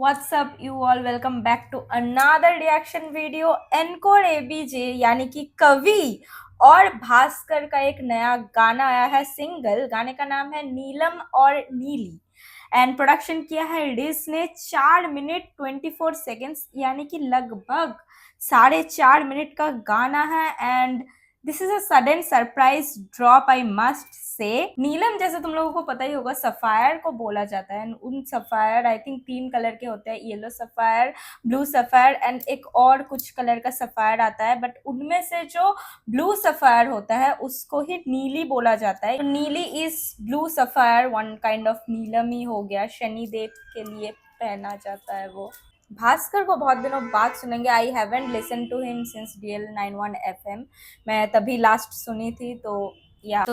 What's up you all, welcome back to another reaction video। Encore ABJ यानी कि कवि और भास्कर का एक नया गाना आया है, सिंगल। गाने का नाम है नीलम और नीली एंड प्रोडक्शन किया है रिस ने। 4 मिनट 24 सेकेंड्स यानी कि लगभग 4.5 मिनट का गाना है and this is a sudden surprise drop, I must say. Neelam जैसे तुम लोगों को पता ही होगा सफायर को बोला जाता है। उन सफायर आई थिंक 3 कलर के होते हैं, yellow sapphire, blue sapphire and एक और कुछ कलर का सफायर आता है, बट उनमें से जो ब्लू सफायर होता है उसको ही नीली बोला जाता है। तो Neeli is blue sapphire, one kind of Neelam ही हो गया, शनिदेव के लिए पहना जाता है वो। भास्कर को बहुत दिनों बाद सुनेंगे। I haven't listen to him since DL91 FM। मैं तभी लास्ट सुनी थी, तो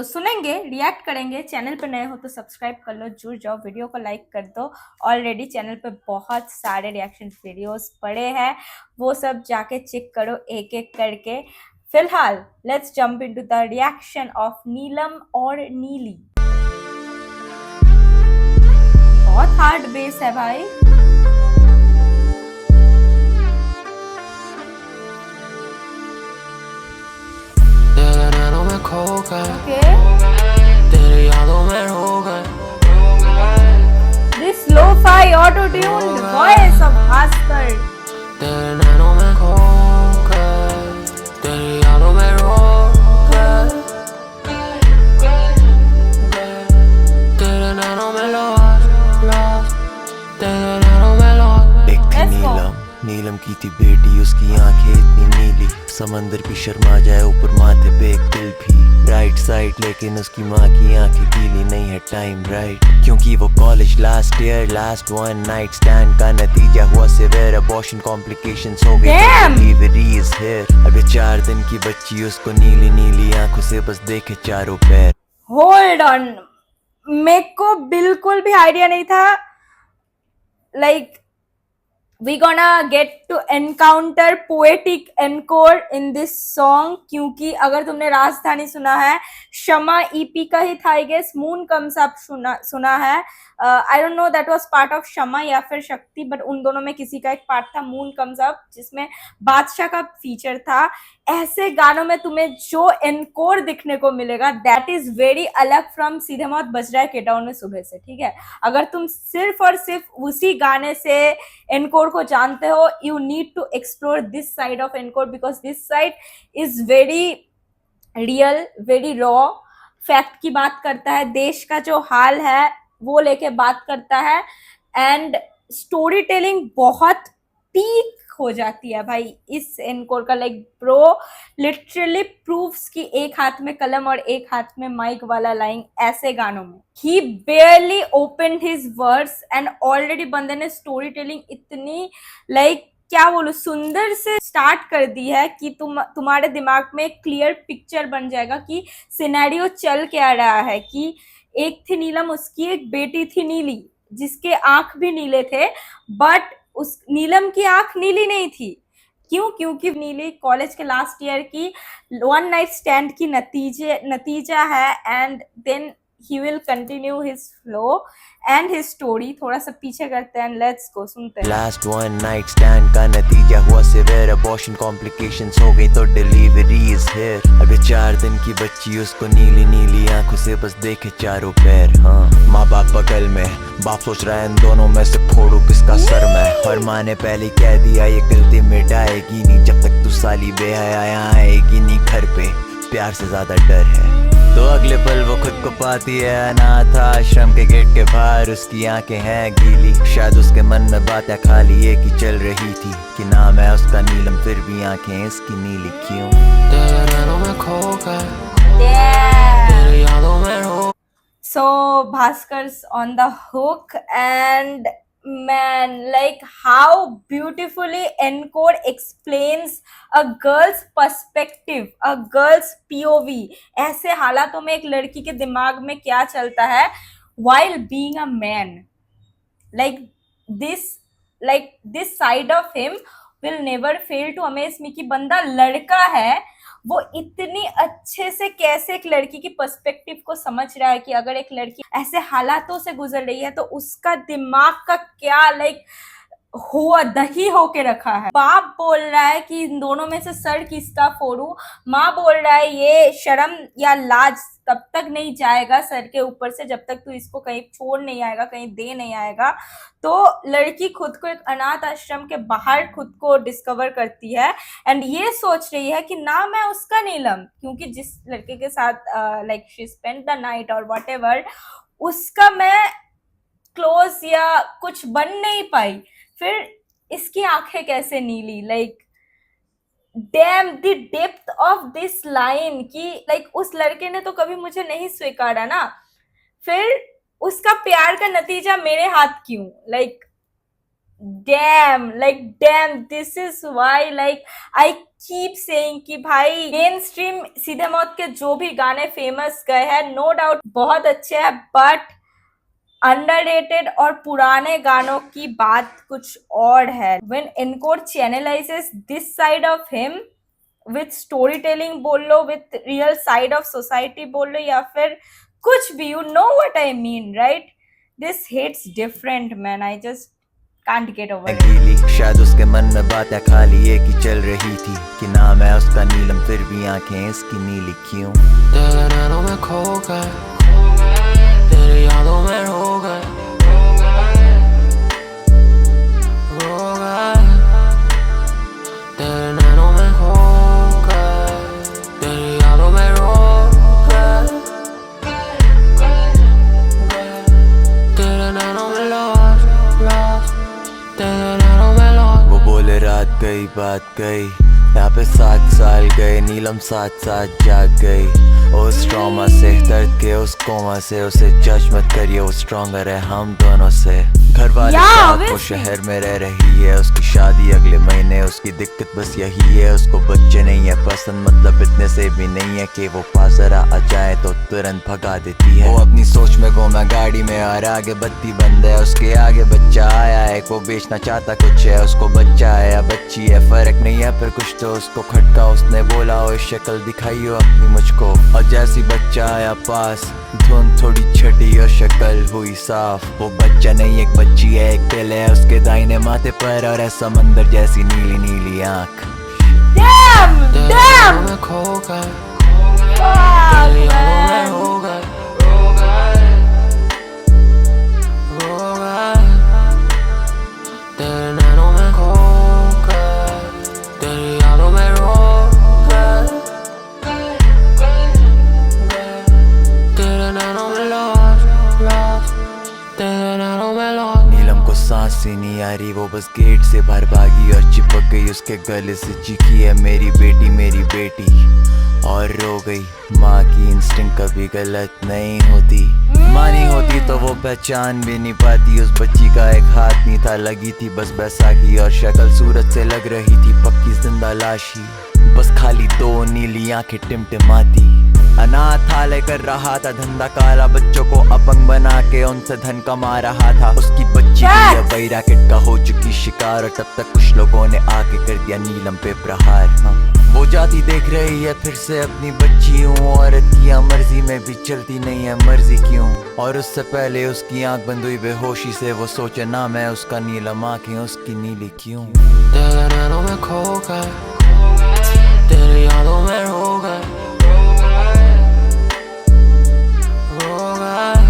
सुनेंगे, रिएक्ट करेंगे। चैनल पे नए हो तो सब्सक्राइब कर लो, जुड़ जाओ, वीडियो को लाइक कर दो। ऑलरेडी चैनल पे बहुत सारे रिएक्शन वीडियोस पड़े हैं, वो सब जाके चेक करो एक एक करके। फिलहाल let's jump into the reaction of Neelam और नीली। बहुत हार्ड बेस है भाई। तेरे यादों में हो गए। This lo-fi auto-tuned voice of Bhaskar. तेरे नैनों में खो गए, तेरे यादों में रो गए, तेरे नैनों में lost, तेरे नैनों में lost। एक थी नीलम की थी बेटी, उसकी आंखें इतनी नीली, समंदर भी शर्मा जाए ऊपर माथे पे एक दिल भी राइट साइड, लेकिन उसकी माँ की आंखें गीली नहीं है टाइम राइट, क्योंकि वो college last year last one night stand का नतीजा हुआ सिवियर अबॉर्शन कॉम्प्लिकेशंस हो गई, डिलीवरी इज हियर। अब 4 दिन की बच्ची उसको नीली नीली आंखों से बस देखे चारों पैर। होल्ड ऑन, मेरे को बिल्कुल भी आइडिया नहीं था like we gonna get to encounter poetic encore in this song, क्योंकि अगर तुमने राजधानी सुना है, शमा EP का ही था I guess, moon comes up सुना है। I don't know that was part of Shama या फिर शक्ति, बट उन दोनों में किसी का एक पार्ट था मून कम्स अप जिसमें बादशाह का फीचर था। ऐसे गानों में तुम्हें जो एनकोर दिखने को मिलेगा दैट इज वेरी अलग फ्रॉम सीधे मौत बज रहा है केटाउन में सुबह से, ठीक है। अगर तुम सिर्फ और सिर्फ उसी गाने से एनकोर को जानते हो, you need to explore this side of Encore because this side is very real, very raw, fact की बात करता है, देश का जो हाल है वो लेके बात करता है एंड स्टोरी टेलिंग बहुत पीक हो जाती है भाई इस एनकोर का। लाइक ब्रो लिटरली प्रूव्स कि एक हाथ में कलम और एक हाथ में माइक वाला लाइन ऐसे गानों में। He barely opened his words and already बंदे ने स्टोरी टेलिंग इतनी लाइक क्या बोलूं सुंदर से स्टार्ट कर दी है कि तुम्हारे दिमाग में एक क्लियर पिक्चर बन जाएगा कि सिनेरियो चल क्या रहा है। कि एक थी नीलम, उसकी एक बेटी थी नीली जिसके आंख भी नीले थे, बट उस नीलम की आंख नीली नहीं थी। क्यों? क्योंकि नीली कॉलेज के लास्ट ईयर की वन नाइट स्टैंड की नतीजा है and then he will continue his flow and his story। थोड़ा सा पीछे करते हैं, लेट्स गो सुनते हैं। लास्ट वन नाइट स्टैंड का नतीजा हुआ सिवियर अबॉर्शन कॉम्प्लिकेशंस हो गई तो डिलीवरी इज हियर। अब 4 दिन की बच्ची उसको नीली नीली आंखों से बस देखे चारों पैर। हाँ, माँ बाप बगल में, बाप सोच रहा है इन दोनों में से फोड़ू किसका सर मैं, और माँ ने पहले कह दिया ये गलती मिटाएगी नहीं, जब तक तू साली बेहया यहाँ आएगी नहीं घर पे, प्यार से ज्यादा डर है। तो अगले पल वो खुद को पाती है अनाथ आश्रम के गेट के बाहर, उसकी आंखें हैं गीली, शायद उसके मन में बातें खाली एक ही चल रही थी कि नाम है उसका नीलम, फिर भी आंखें इसकी नीली क्यों। तेरे नैनों में खो गए, तेरे यादों में रो। So Bhaskar's on the hook and man, like how beautifully Encore explains a girl's perspective, a girl's POV। ऐसे हालातों में एक लड़की के दिमाग में क्या चलता है while being a man, like this side of him will never fail to amaze me। कि बंदा लड़का है, वो इतनी अच्छे से कैसे एक लड़की की पर्सपेक्टिव को समझ रहा है कि अगर एक लड़की ऐसे हालातों से गुजर रही है तो उसका दिमाग का क्या लाइक हुआ दही होके रखा है। बाप बोल रहा है कि इन दोनों में से सर किसका फोड़ू, माँ बोल रहा है ये शर्म या लाज तब तक नहीं जाएगा सर के ऊपर से जब तक तू इसको कहीं छोड़ नहीं आएगा, कहीं दे नहीं आएगा। तो लड़की खुद को एक अनाथ आश्रम के बाहर खुद को डिस्कवर करती है एंड ये सोच रही है कि ना मैं उसका नीलम, क्योंकि जिस लड़के के साथ like she spend the night और व्हाटएवर, उसका मैं क्लोज या कुछ बन नहीं पाई। फिर इसकी आंखें कैसे नीली, like damn the depth of this line कि लाइक उस लड़के ने तो कभी मुझे नहीं स्वीकारा ना, फिर उसका प्यार का नतीजा मेरे हाथ क्यों, like damn this is why like I keep saying कि भाई मेन स्ट्रीम सीधे मौत के जो भी गाने फेमस गए हैं नो डाउट बहुत अच्छे हैं, बट अंडररेटेड और पुराने गानों की बात कुछ और है। When anchor channelizes this side of him with story telling बोल लो, with real side of society बोल लो, या फिर कुछ भी, you know what I mean right, this hits different man, I just can't get over it. गीली शायद उसके मन में बातें खाली एक ही चल रही थी कि नाम है उसका नीलम फिर भी आंखें इसकी नीली क्यों। तेरे नैनों में खो गए, तेरी यादों में रो गए, रो गए। तेरे नैनों में खो गए, तेरी यादों में रो गए, तेरे नैनों में lost, तेरे नैनों में lost। वो बोले रात गई बात गई, यहाँ पे 7 साल गए, नीलम साथ साथ जाग गई। उस ट्रॉमा से दर्द के उस कोमा से उसे जज मत करिए, वो स्ट्रॉन्गर है हम दोनों से। घर वाले साथ वो शहर में रह रही है, उसकी शादी अगले महीने, उसकी दिक्कत बस यही है उसको बच्चे नहीं है पसंद, मतलब इतने से भी नहीं है कि वो पास जरा आ जाए तो तुरंत भगा देती है। वो अपनी सोच में घूमा गाड़ी में और आगे बत्ती बंद है, उसके आगे बच्चा आया है, वो बेचना चाहता कुछ है, उसको बच्चा है या बच्ची है फर्क नहीं है, पर कुछ तो उसको खटका। उसने बोला ओ शक्ल दिखाइयो अपनी मुझको, और जैसी बच्चा आया पास धुन थोड़ी छटी और शक्ल हुई साफ। वो बच्चा नहीं एक बच्ची है, एक दिल है उसके दाहिने माथे पर और है समंदर जैसी नीली नीली आंख। तेरे नैनों में खो गए, तेरी यादों में रो गए, रो गए। तेरे नैनों में खो गए, तेरी यादों में रो गए, तेरे नैनों में lost, तेरे नैनों में lost। नीलम को सांस ही नहीं आ रही, वो बस गेट से बाहर भागी और चिपक गई उसके गले से, चीखी है मेरी बेटी और रो गई। माँ की इंस्टिंक्ट कभी गलत नहीं होती, माँ नहीं होती तो वो पहचान भी नहीं पाती। उस बच्ची का एक हाथ नहीं था, लगी थी बस बैसाखी और शक्ल सूरत से लग रही थी पक्की जिंदा लाशी, बस खाली 2 नीली आंखें टिमटिमाती। अनाथालय कर रहा था धंधा काला, बच्चों को अपंग बना के उनसे धन कमा रहा था। उसकी बच्ची भी वही रैकेट का हो चुकी शिकार, और तब तक कुछ लोगों ने आके कर दिया नीलम पे प्रहार। वो जाती देख रही है फिर से अपनी बच्ची, हूँ औरत की मर्जी में भी चलती नहीं है मर्जी क्यों। और उससे पहले उसकी आंख बंद हुई बेहोशी से, वो सोचे ना मैं उसका नीलम आंखें उसकी नीली क्यों। तेरे नैनों में खो गए, तेरी यादों में रो गए, रो गए।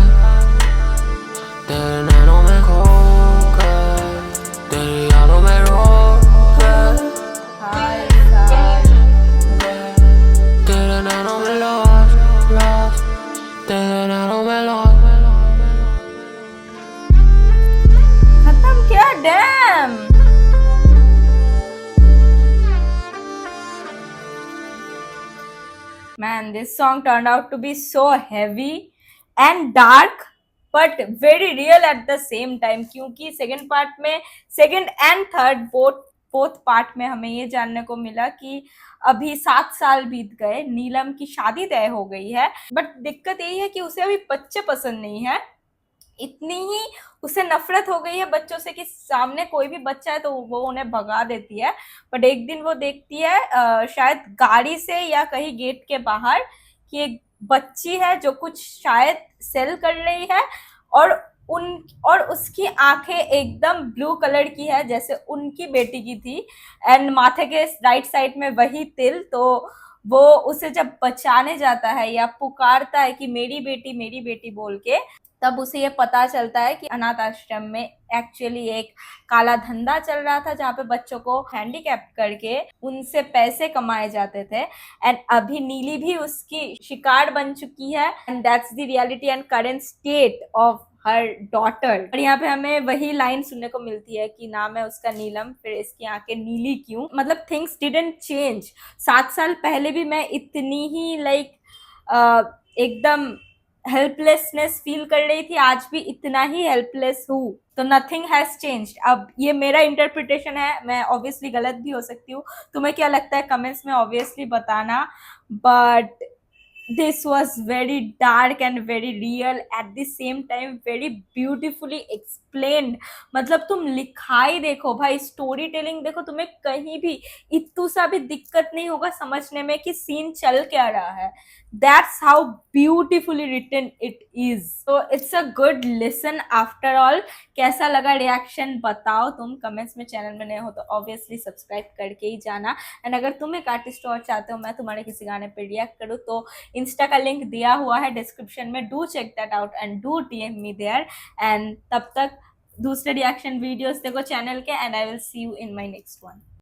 तेरे नैनों में खो गए, तेरी यादों में रो गए, तेरे नैनों में lost, तेरे नैनों में lost। खत्म क्या, dam. Man, this song turned out to be so heavy and dark, but very real at the same time, क्योंकि सेकंड पार्ट में, second and third both part में हमें ये जानने को मिला कि अभी 7 साल बीत गए, नीलम की शादी तय हो गई है, बट दिक्कत यही है कि उसे अभी बच्चे पसंद नहीं है। इतनी ही उसे नफरत हो गई है बच्चों से कि सामने कोई भी बच्चा है तो वो उन्हें भगा देती है। बट एक दिन वो देखती है शायद गाड़ी से या कहीं गेट के बाहर कि एक बच्ची है जो कुछ शायद सेल कर रही है, और उन और उसकी आंखें एकदम ब्लू कलर की है जैसे उनकी बेटी की थी, एंड माथे के राइट साइड में वही तिल। तो वो उसे जब बचाने जाता है या पुकारता है कि मेरी बेटी बोल के, तब उसे ये पता चलता है कि अनाथ आश्रम में एक्चुअली एक काला धंधा चल रहा था जहाँ पे बच्चों को हैंडीकैप करके उनसे पैसे कमाए जाते थे। एंड अभी नीली भी उसकी शिकार बन चुकी है, and that's the reality and current state of her daughter. और यहाँ पे हमें वही लाइन सुनने को मिलती है कि नाम है उसका नीलम, फिर इसकी आंखें नीली क्यों। मतलब थिंग्स डिडंट चेंज। 7 साल पहले भी मैं इतनी ही एकदम हेल्पलेसनेस फील कर रही थी, आज भी इतना ही हेल्पलेस हूँ। तो नथिंग हैज चेंज्ड। अब ये मेरा इंटरप्रिटेशन है, मैं ऑब्वियसली गलत भी हो सकती हूँ। तुम्हें क्या लगता है कमेंट्स में ऑब्वियसली बताना, but this was very dark and very real at the same time very beautifully explained। मतलब तुम लिखाई देखो भाई, स्टोरी टेलिंग देखो, तुम्हें कहीं भी इतू सा भी दिक्कत नहीं होगा समझने में कि सीन चल क्या रहा है। That's how beautifully written it is। So it's a good listen after all। कैसा लगा रिएक्शन बताओ तुम कमेंट्स में। चैनल में नए हो तो ऑब्वियसली सब्सक्राइब करके ही जाना। एंड अगर तुम एक आर्टिस्ट और चाहते हो मैं तुम्हारे किसी गाने पे रिएक्ट करूँ तो इंस्टा का लिंक दिया हुआ है डिस्क्रिप्शन में, do check that out and do DM me there. And तब तक दूसरे रिएक्शन वीडियोस देखो चैनल के, and I will see you in my next one.